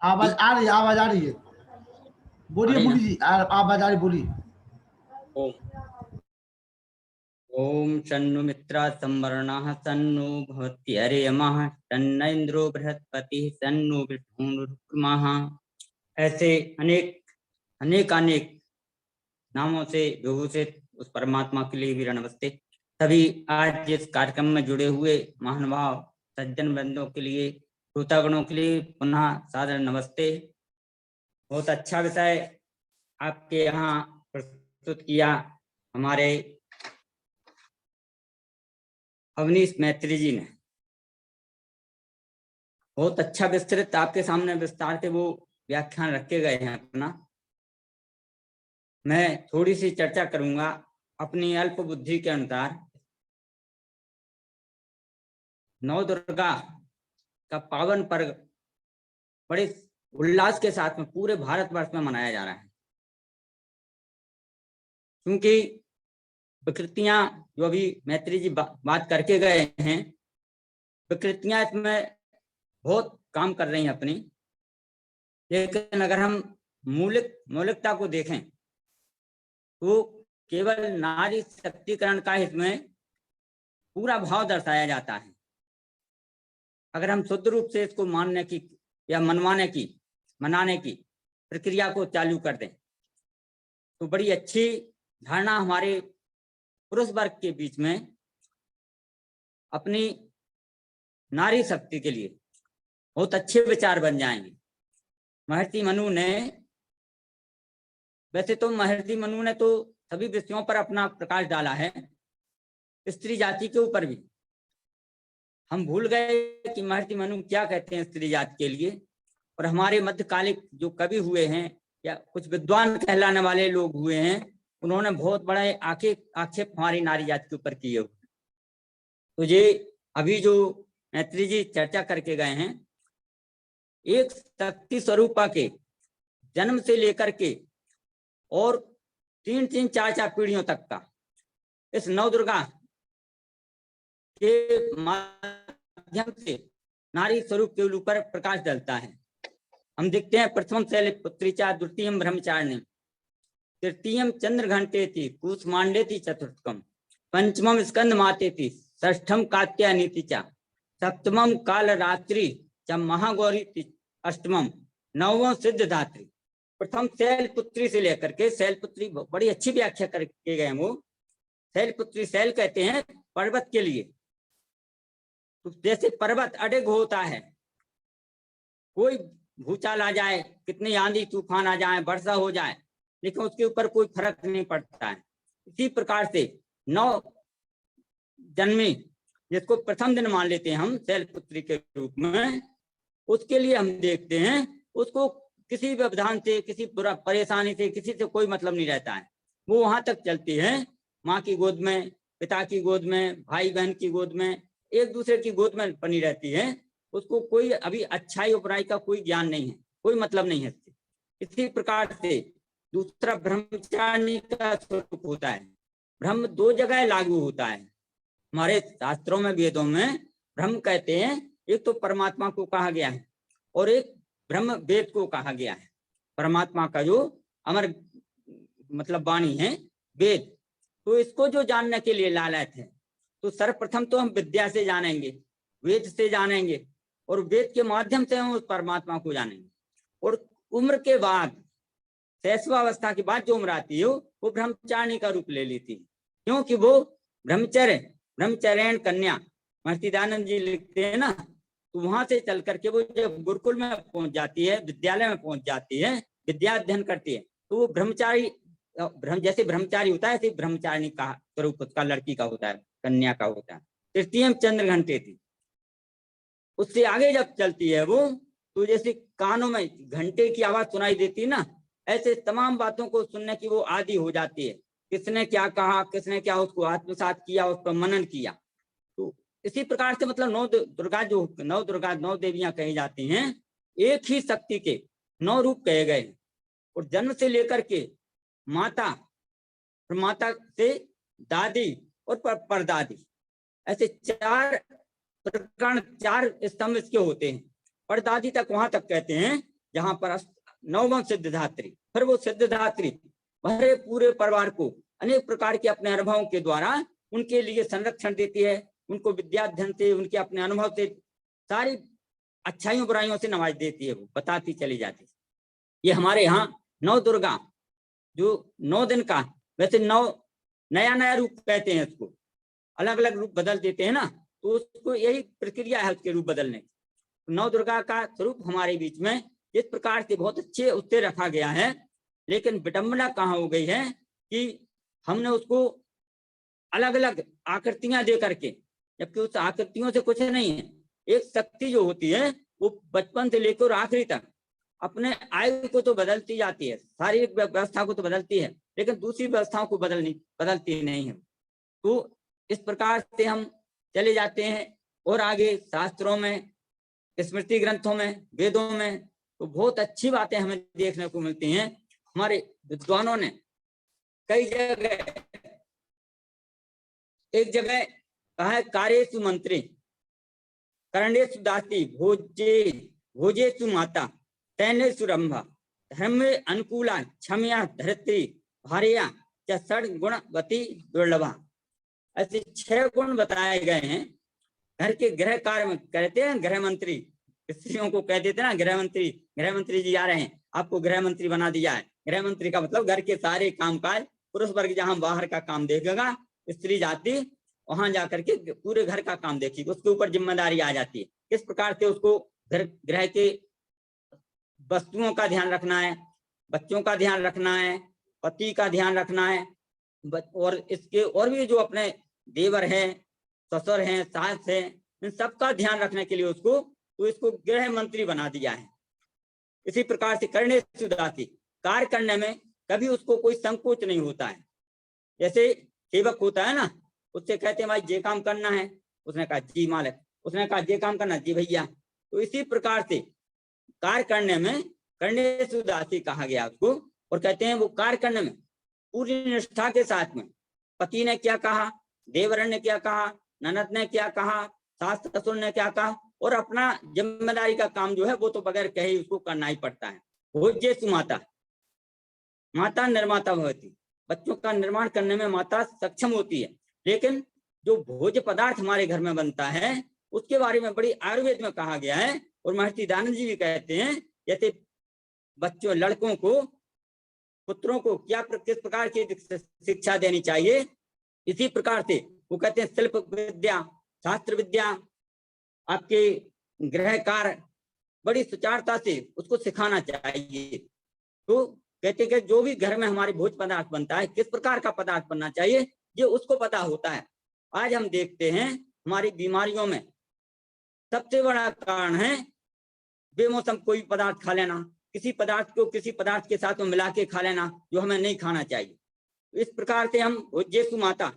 आवाज आ रही है, आवाज आ रही है। बोलिए बुली जी, आवाज आ रही, बोलिए। ओम ओम शन्नु मित्रा संवरणः सन्नु भवति हरियमः तन्न इंद्रो बृहस्पति सन्नु विष्णुरुक्रमः। ऐसे अनेक अनेक अनेक नामों से विभूषित उस परमात्मा के लिए भी नमस्ते। सभी आज इस कार्यक्रम में जुड़े हुए महानुभाव सज्जन बंधुओं के लिए, श्रोतागणों के लिए पुनः सादर नमस्ते। बहुत अच्छा विषय आपके यहाँ प्रस्तुत किया हमारे अवनीश मैत्री जी ने। बहुत अच्छा विस्तृत आपके सामने विस्तार के वो व्याख्यान रखे गए हैं अपना। मैं थोड़ी सी चर्चा करूंगा अपनी अल्प बुद्धि के अनुसार। नौ दुर्गा का पावन पर्व बड़े उल्लास के साथ में पूरे भारतवर्ष में मनाया जा रहा है, क्योंकि विकृतियां जो अभी मैत्री जी बात करके गए हैं, विकृतियां इसमें बहुत काम कर रही हैं अपनी। लेकिन अगर हम मौलिकता को देखें तो केवल नारी शक्तिकरण का इसमें पूरा भाव दर्शाया जाता है। अगर हम शुद्ध रूप से इसको मानने की या मनाने की प्रक्रिया को चालू कर दें तो बड़ी अच्छी धारणा हमारे पुरुष वर्ग के बीच में अपनी नारी शक्ति के लिए बहुत अच्छे विचार बन जाएंगे। महर्षि मनु ने, वैसे तो महर्षि मनु ने तो सभी विषयों पर अपना प्रकाश डाला है, स्त्री जाति के ऊपर भी। हम भूल गए कि महर्षि मनु क्या कहते हैं स्त्री जाति के लिए। और हमारे मध्यकालिक जो कवि हुए हैं या कुछ विद्वान कहलाने वाले लोग हुए हैं, उन्होंने बहुत बड़ा आक्षेप हमारी नारी जाति के ऊपर किए हुए। तो ये अभी जो मैत्री जी चर्चा करके गए हैं, एक शक्ति स्वरूपा के जन्म से लेकर के और 3-3, 4-4 पीढ़ियों तक का इस नव दुर्गा के माध्यम से नारी स्वरूप के ऊपर प्रकाश डालता है। हम देखते हैं प्रथम शैलपुत्री चा, द्वितीयम ब्रह्मचारिणी, तृतीयम चंद्र घंटे थी, कूष्मांडे थी, चतुर्थकम पंचमम स्कंद माते थी, षष्ठम कात्यायनी चा, सप्तमम काल रात्रि च महागौरी थी, अष्टमम नवम सिद्धदात्री। प्रथम शैलपुत्री से लेकर के, शैलपुत्री बड़ी अच्छी व्याख्या करके गए वो। शैलपुत्री, शैल कहते हैं पर्वत के लिए। तो जैसे पर्वत अडिग होता है, कोई भूचाल आ जाए, कितनी आंधी तूफान आ जाए, वर्षा हो जाए, लेकिन उसके ऊपर कोई फर्क नहीं पड़ता है। इसी प्रकार से नौ जन्मी, जिसको प्रथम दिन मान लेते हैं हम शैलपुत्री के रूप में, उसके लिए हम देखते हैं उसको किसी व्यवधान से, किसी परेशानी से, किसी से कोई मतलब नहीं रहता है। वो वहां तक चलती है, माँ की गोद में, पिता की गोद में, भाई बहन की गोद में, एक दूसरे की गोद में बनी रहती है। उसको कोई अभी अच्छाई और बुराई का कोई ज्ञान नहीं है, कोई मतलब नहीं है। इसी प्रकार से दूसरा ब्रह्मचारिणी का स्वरूप होता है। ब्रह्म 2 जगह लागू होता है हमारे शास्त्रों में, वेदों में। ब्रह्म कहते हैं, एक तो परमात्मा को कहा गया है और एक ब्रह्म वेद को कहा गया है। परमात्मा का जो अमर मतलब वाणी है वेद, तो इसको जो जानने के लिए लालच है, तो सर्वप्रथम तो हम विद्या से जानेंगे, वेद से जानेंगे, और वेद के माध्यम से हम उस परमात्मा को जानेंगे। और उम्र के बाद, शैशवावस्था के बाद जो उम्र आती है वो ब्रह्मचारिणी का रूप ले लेती है, क्योंकि वो ब्रह्मचर्य कन्या, महर्षि दयानंद जी लिखते हैं ना, तो वहां से चल करके वो जब गुरुकुल में पहुंच जाती है, विद्यालय में पहुंच जाती है, विद्या अध्ययन करती है, तो वो ब्रह्मचारी, जैसे ब्रह्मचारी होता है ऐसे ब्रह्मचारिणी का स्वरूप उसका लड़की का होता है, कन्या का होता है। तृतीयम चंद्र घंटे थी। उससे आगे जब चलती है वो, तो जैसे कानों में घंटे की आवाज सुनाई देती है ना, ऐसे तमाम बातों को सुनने की वो आदी हो जाती है। किसने क्या कहा, किसने क्या उसको आत्मसात किया, उस पर मनन किया। तो इसी प्रकार से मतलब नौ दुर्गा 9 देवियां कही जाती हैं, एक ही शक्ति के 9 रूप कहे गए। और जन्म से लेकर के माता, फिर माता से दादी और परदादी, ऐसे 4 स्तंभ इसके होते हैं। परदादी तक वहां तक कहते हैं जहाँ पर 9वां सिद्धिदात्री, फिर वो सिद्धिदात्री भरे पूरे परिवार को अनेक प्रकार के अपने अनुभवों के द्वारा उनके लिए संरक्षण देती है, उनको विद्याध्ययन से, उनके अपने अनुभव से सारी अच्छाइयों बुराइयों से नवाज देती है, वो बताती चली जाती है। ये हमारे यहाँ 9 दुर्गा जो 9 दिन का, वैसे 9 नया रूप कहते हैं इसको, अलग अलग रूप बदल देते हैं ना, तो उसको यही प्रक्रिया है उसके रूप बदलने की। 9 दुर्गा का स्वरूप हमारे बीच में इस प्रकार से बहुत अच्छे उससे रखा गया है, लेकिन विडंबना कहाँ हो गई है कि हमने उसको अलग अलग आकृतियां दे करके, जबकि उस आकृतियों से कुछ नहीं है। एक शक्ति जो होती है वो बचपन से लेकर आखिरी तक अपने आयु को तो बदलती जाती है, शारीरिक व्यवस्था को तो बदलती है, लेकिन दूसरी व्यवस्थाओं को बदलती नहीं है। तो इस प्रकार से हम चले जाते हैं और आगे शास्त्रों में, स्मृति ग्रंथों में, वेदों में तो बहुत अच्छी बातें हमें देखने को मिलती हैं। हमारे विद्वानों ने कई जगह, एक जगह कहा है कार्येषु मंत्री करणेषु दासी भोजेषु माता तैनेषु रंभा धर्म में अनुकूला क्षमया धरित्री भार्या च षड गुणवती दुर्लभा। ऐसे 6 गुण बताए गए हैं। घर के गृह कार्य में कहते हैं गृह मंत्री, स्त्रियों को कह देते ना गृह मंत्री जी आ रहे हैं, आपको गृह मंत्री बना दिया है। गृह मंत्री का मतलब घर के सारे कामकाज, पुरुष वर्ग जहां बाहर का काम देखेगा, स्त्री जाति वहां जाकर के पूरे घर का काम देखेगी, उसके ऊपर जिम्मेदारी आ जाती है। किस प्रकार से उसको गृह के वस्तुओं का ध्यान रखना है, बच्चों का ध्यान रखना है, पति का ध्यान रखना है, और इसके और भी जो अपने देवर हैं, ससुर हैं, सास हैं, इन सबका ध्यान रखने के लिए उसको, तो इसको गृह मंत्री बना दिया है। इसी प्रकार से करणेषु दासी, कार्य करने में कभी उसको कोई संकोच नहीं होता है। जैसे सेवक होता है ना, उससे कहते हैं भाई ये काम करना है, उसने कहा जी मालिक, उसने कहा ये काम करना जी भैया। तो इसी प्रकार से कार्य करने में करणेषु दासी कहा गया उसको, और कहते हैं वो कार्य करने में पूरी निष्ठा के साथ में, पति ने क्या कहा, देवरण ने क्या कहा, ननद ने क्या कहा, सास ससुर ने क्या कहा, और अपना जिम्मेदारी का काम जो है वो तो बगैर कहे उसको करना ही पड़ता है। भोज्येषु माता, माता निर्माता भवति, बच्चों का निर्माण करने में माता सक्षम होती है। लेकिन जो भोज्य पदार्थ हमारे घर में बनता है उसके बारे में बड़ी आयुर्वेद में कहा गया है, और महर्षि दयानंद जी भी कहते हैं, जैसे बच्चों, लड़कों को, पुत्रों को क्या किस प्रकार की शिक्षा देनी चाहिए, इसी प्रकार से वो कहते हैं शिल्प विद्या, शास्त्र विद्या, आपके गृह कार्य बड़ी सुचारता से उसको सिखाना चाहिए। तो कहते हैं कि जो भी घर में हमारे भोज पदार्थ बनता है, किस प्रकार का पदार्थ बनना चाहिए, ये उसको पता होता है। आज हम देखते हैं हमारी बीमारियों में सबसे बड़ा कारण है बेमौसम कोई पदार्थ खा लेना, किसी पदार्थ को किसी पदार्थ के साथ में मिला के खा लेना जो हमें नहीं खाना चाहिए। इस प्रकार से हम भोज्येषु माता,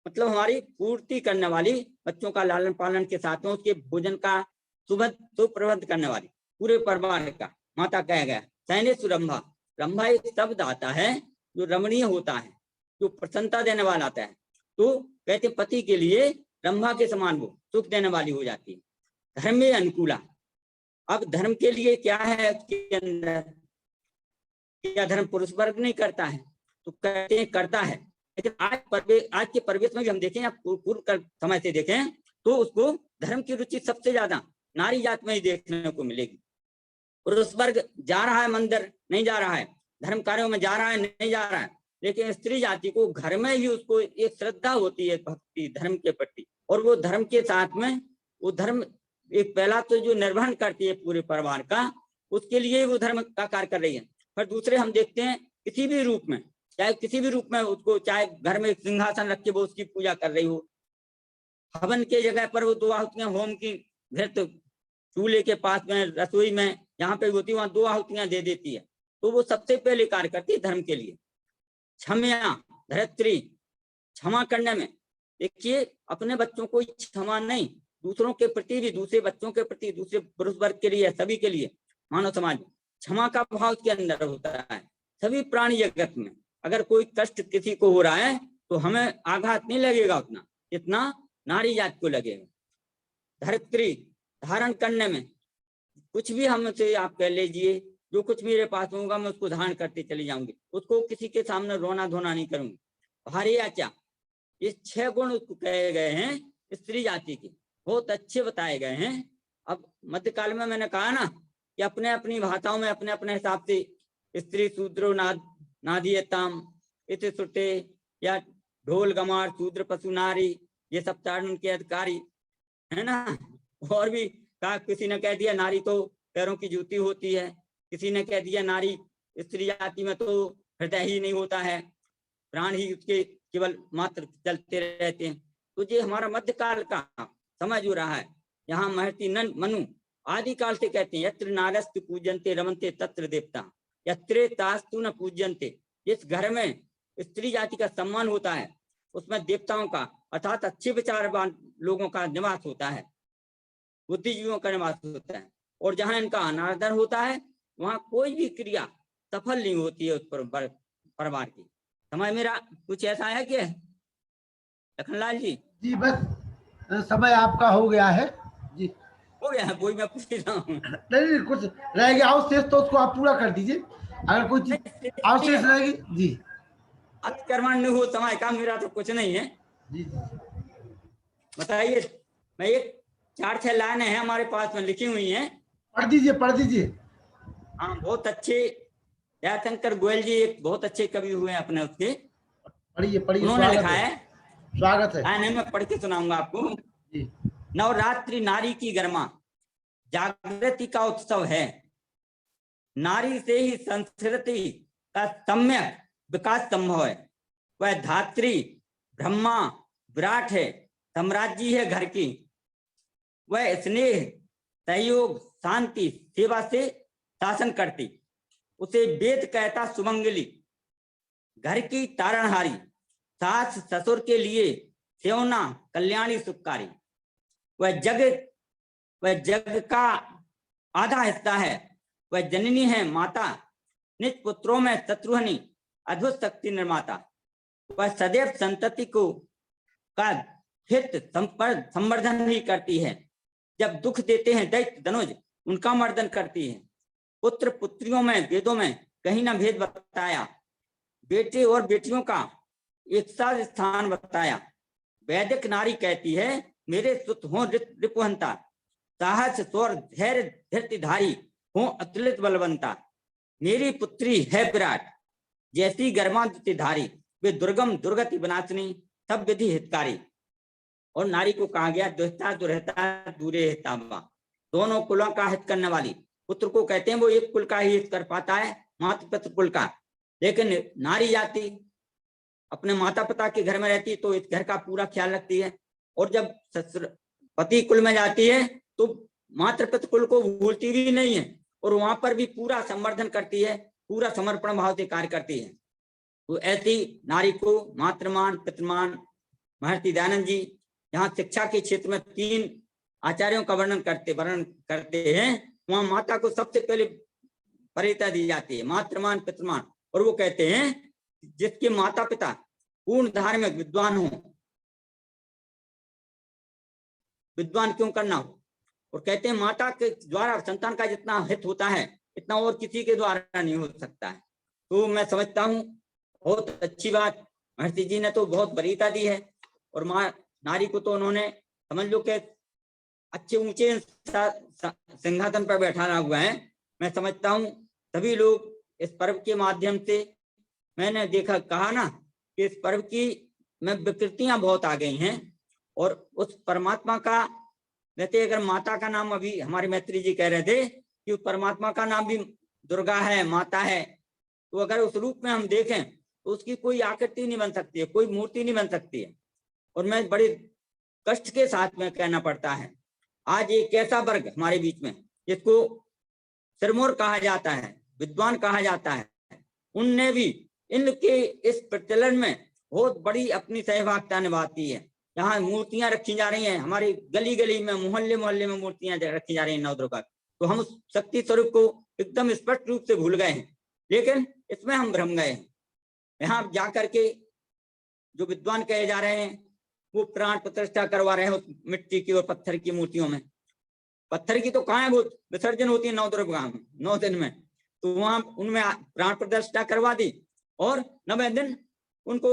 मतलब हमारी पूर्ति करने वाली, बच्चों का लालन पालन के साथ में उसके भोजन का सुप्रबंध करने वाली पूरे परिवार का माता कहा गया। तैनेषु रंभा, रंभा एक शब्द आता है जो रमणीय होता है, जो प्रसन्नता देने वाला आता है। तो कहते पति के लिए रंभा के समान वो सुख देने वाली हो जाती है। धर्म में अनुकूला, अब धर्म के लिए क्या है उसके अंदर, क्या धर्म पुरुष वर्ग नहीं करता है, तो कहते हैं करता है। लेकिन आज के परिवेश में भी हम देखें या पूर्व समय से देखें तो उसको धर्म की रुचि सबसे ज्यादा नारी जात में ही देखने को मिलेगी। पुरुष वर्ग जा रहा है मंदिर, नहीं जा रहा है, धर्म कार्यों में जा रहा है, नहीं जा रहा है, लेकिन स्त्री जाति को घर में ही उसको एक श्रद्धा होती है भक्ति धर्म के प्रति, और वो धर्म के साथ में वो धर्म एक पहला तो जो निर्वहन करती है पूरे परिवार का, उसके लिए वो धर्म का कार्य कर रही है। फिर दूसरे हम देखते हैं किसी भी रूप में, चाहे किसी भी रूप में उसको, चाहे घर में सिंहासन रख के वो उसकी पूजा कर रही हो, हवन के जगह पर वो 2 आहुतियां होम की घृत चूल्हे के पास में, रसोई में जहाँ पे होती है वहां 2 आहुतियां दे देती है। तो वो सबसे पहले कार्य करती है धर्म के लिए। क्षमया धरित्री, क्षमा करने में, देखिए अपने बच्चों को क्षमा नहीं, दूसरों के प्रति भी, दूसरे बच्चों के प्रति, दूसरे पुरुष वर्ग के लिए, सभी के लिए मानव समाज में क्षमा का भाव उसके अंदर होता है। सभी प्राणी जगत में अगर कोई कष्ट किसी को हो रहा है तो हमें आघात नहीं लगेगा उतना जितना नारी जात को लगेगा। धरित्री, धारण करने में, कुछ भी हमसे आप कह लीजिए, जो कुछ मेरे पास होगा मैं उसको धारण करते चली जाऊंगी, उसको किसी के सामने रोना धोना नहीं करूंगी। भारी आचा, ये 6 गुण उसको कहे गए हैं स्त्री जाति के, बहुत अच्छे बताए गए हैं। अब मध्यकाल में मैंने कहा ना कि अपने अपनी भाषाओं में अपने अपने हिसाब से स्त्री शूद्रो नादीयताम इति सुटे या ढोल गमार शूद्र पशु नारी, ये सब चारण उनके अधिकारी है ना। और भी कहा, किसी ने कह दिया नारी तो पैरों की जूती होती है, किसी ने कह दिया नारी स्त्री जाति में तो हृदय ही नहीं होता है, प्राण ही उसके केवल मात्र चलते रहते हैं। तो ये हमारा मध्यकाल का समय जो रहा है, यहाँ महर्षि मनु आदिकाल से कहते हैं यत्र नारस्तु पूजन्ते रमन्ते तत्र देवता यत्रे तास्तु न पूजन्ते। जिस घर में स्त्री जाति का सम्मान होता है उसमें देवताओं का अर्थात अच्छे विचारवान लोगों का निवास होता है, बुद्धिजीवियों का निवास होता है। और जहाँ इनका अनादर होता है वहाँ कोई भी क्रिया सफल नहीं होती है उस परिवार की। समय मेरा कुछ ऐसा है कि लखनलाल जी? जी बस समय आपका हो गया है जी, हो गया है, वही मैं पूछ रहा हूँ। नहीं कुछ रह गया अवशेष तो उसको आप पूरा कर दीजिए, अगर कोई चीज अवशेष रहेगी जी। अतिक्रमण हो समय का, मेरा तो कुछ नहीं है जी बताइए। मैं एक 4-6 लाइनें हैं हमारे पास में लिखी हुई हैं, पढ़ दीजिए पढ़ दीजिए। हाँ बहुत अच्छे दयाशंकर गोयल जी एक बहुत अच्छे कवि हुए हैं अपने उसके, पढ़िए पढ़िए, उन्होंने लिखा है, स्वागत है। लाइनें मैं पढ़ के सुनाऊंगा आपको जी। नवरात्रि नारी की गर्मा जागृति का उत्सव है, नारी से ही संस्कृति का सम्यक विकास संभव है। वह धात्री ब्रह्मा विराट है, साम्राज्य है घर की, वह स्नेह सहयोग शांति सेवा से शासन करती, उसे वेद कहता सुमंगली, घर की तारणहारी, सास ससुर के लिए सेवना कल्याणी सुखकारी। वह जग का आधा हिस्सा है, वह जननी है माता, निज पुत्रों में शत्रुघ्नी अद्भुत शक्ति निर्माता। वह सदैव संतति को का हित संवर्धन ही करती है, जब दुख देते हैं दैत्य धनुज उनका मर्दन करती है। पुत्र पुत्रियों में वेदों में कहीं ना भेद बताया, बेटे और बेटियों का एक साथ स्थान बताया। वैदिक नारी कहती है मेरे सुत हो रिपुहंता, साहस स्वर धैर्य धृतिधारी हो अतुलित बलवंता। मेरी पुत्री है विराट जैसी गर्माधारी, वे दुर्गम दुर्गति विनाशिनी सब विधि हितकारी। और नारी को कहा गया दुहिता दुरहता दूरे हितावा, दोनों कुलों का हित करने वाली। पुत्र को कहते हैं वो एक कुल का ही हित कर पाता है, मातृ पितृ कुल का, लेकिन नारी जाति अपने माता पिता के घर में रहती है तो इस घर का पूरा ख्याल रखती है, और जब पति कुल में जाती है तो मातृ पितृ कुल को भूलती भी नहीं है, और वहां पर भी पूरा संवर्धन करती है, पूरा समर्पण भाव से कार्य करती है। तो ऐसी नारी को मातृमान पितृमान महर्षि दयानंद जी यहाँ शिक्षा के क्षेत्र में 3 आचार्यों का वर्णन करते हैं, वहां माता को सबसे पहले वरीयता दी जाती है, मातृमान पितृमान। और वो कहते हैं जिसके माता पिता पूर्ण धार्मिक विद्वान हो, विद्वान क्यों करना हो, और कहते हैं माता के द्वारा संतान का जितना हित होता है इतना और किसी के द्वारा नहीं हो सकता है। तो मैं समझता हूँ बहुत अच्छी बात महर्षि जी ने तो बहुत वरीयता दी है, और माँ नारी को तो उन्होंने समझ लो कि अच्छे ऊंचे सिंहासन पर बैठाना हुआ है। मैं समझता हूँ सभी लोग इस पर्व के माध्यम से, मैंने देखा कहा ना कि इस पर्व की में विकृतियां बहुत आ गई हैं, और उस परमात्मा का कहते अगर माता का नाम अभी हमारे मैत्री जी कह रहे थे कि उस परमात्मा का नाम भी दुर्गा है, माता है, तो अगर उस रूप में हम देखें तो उसकी कोई आकृति नहीं बन सकती है, कोई मूर्ति नहीं बन सकती है। और मैं बड़े कष्ट के साथ में कहना पड़ता है आज एक ऐसा वर्ग हमारे बीच में जिसको सिरमौर कहा जाता है, विद्वान कहा जाता है, उनने भी इनके इस प्रचलन में बहुत बड़ी अपनी सहभागिता निभाती है। यहाँ मूर्तियां रखी जा रही हैं, हमारी गली गली में मोहल्ले मोहल्ले में मूर्तियां रखी जा रही हैं नवदुर्गा, तो हम उस शक्ति स्वरूप को एकदम स्पष्ट रूप से भूल गए हैं, लेकिन इसमें हम भ्रम गए हैं। यहाँ जाकर के जो विद्वान कहे जा रहे हैं वो प्राण प्रतिष्ठा करवा रहे हैं मिट्टी की और पत्थर की मूर्तियों में। पत्थर की तो कहाँ है, वो विसर्जन होती है नवदुर्गा में 9 दिन में, तो वहां उनमें प्राण प्रतिष्ठा करवा दी और 90 दिन उनको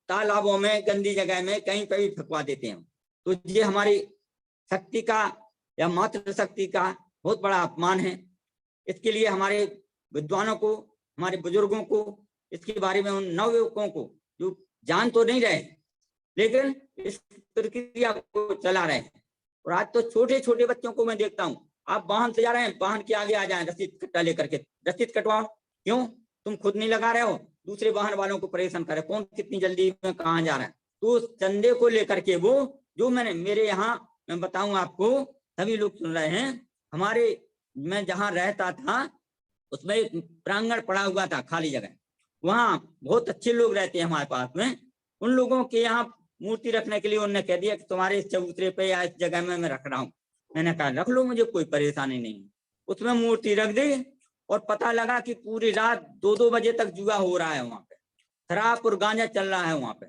तालाबों में, गंदी जगह में, कहीं पे भी फेंकवा देते हैं। तो ये हमारी शक्ति का या मातृ शक्ति का बहुत बड़ा अपमान है। इसके लिए हमारे विद्वानों को, हमारे बुजुर्गों को इसके बारे में, उन नवयुवकों को जो जान तो नहीं रहे लेकिन इस प्रक्रिया को चला रहे हैं। और आज तो छोटे छोटे बच्चों को मैं देखता हूँ, आप वाहन से जा रहे हैं, वाहन के आगे आ जाए रसीद कट्टा लेकर के, रसीद कटवाओ। क्यों? तुम खुद नहीं लगा रहे हो, दूसरे वाहन वालों को परेशान करे, कौन कितनी जल्दी में कहाँ जा रहा है। तो चंदे को लेकर के वो जो मैंने मेरे यहाँ, मैं बताऊं आपको, सभी लोग सुन रहे हैं, हमारे मैं जहाँ रहता था उसमें एक प्रांगण पड़ा हुआ था, खाली जगह, वहां बहुत अच्छे लोग रहते हैं हमारे पास में। उन लोगों के यहाँ मूर्ति रखने के लिए उन्होंने कह दिया कि तुम्हारे इस चबूतरे पे या इस जगह में मैं रख रहा हूँ। मैंने कहा रख लो, मुझे कोई परेशानी नहीं। उसमें मूर्ति रख दी और पता लगा कि पूरी रात 2-2 बजे तक जुआ हो रहा है वहां पे, शराब और गांजा चल रहा है वहां पे।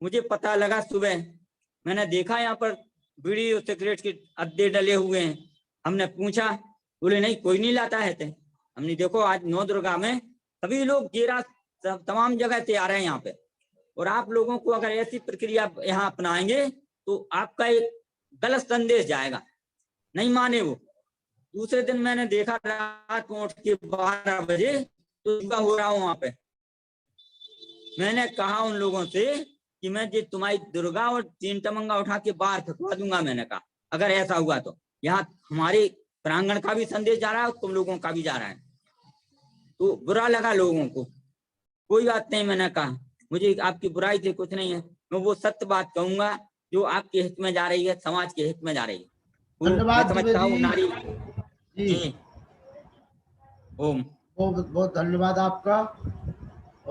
मुझे पता लगा सुबह, मैंने देखा यहाँ पर बीड़ी और सिगरेट के अड्डे डले हुए हैं। हमने पूछा, बोले नहीं कोई नहीं लाता है। हमने देखो आज 9 दुर्गा में सभी लोग गेरा तमाम जगह से आ रहे हैं यहाँ पे, और आप लोगों को अगर ऐसी प्रक्रिया यहाँ अपनाएंगे तो आपका एक गलत संदेश जाएगा, नहीं माने वो। दूसरे दिन मैंने देखा रात को उठ के 12 बजे तो जुआ हो रहा हूँ वहां पे। मैंने कहा उन लोगों से कि मैं ये तुम्हारी दुर्गा और 3 टमंगा उठा के बाहर फेंकवा दूंगा। मैंने कहा अगर ऐसा हुआ तो यहाँ हमारे प्रांगण का भी संदेश जा रहा है और तुम लोगों का भी जा रहा है। तो बुरा लगा लोगों को, कोई बात नहीं, मैंने कहा मुझे आपकी बुराई से कुछ नहीं है, मैं वो सत्य बात कहूंगा जो आपके हित में जा रही है, समाज के हित में जा रही है। धन्यवाद नारी जी, ओम बहुत बहुत धन्यवाद आपका।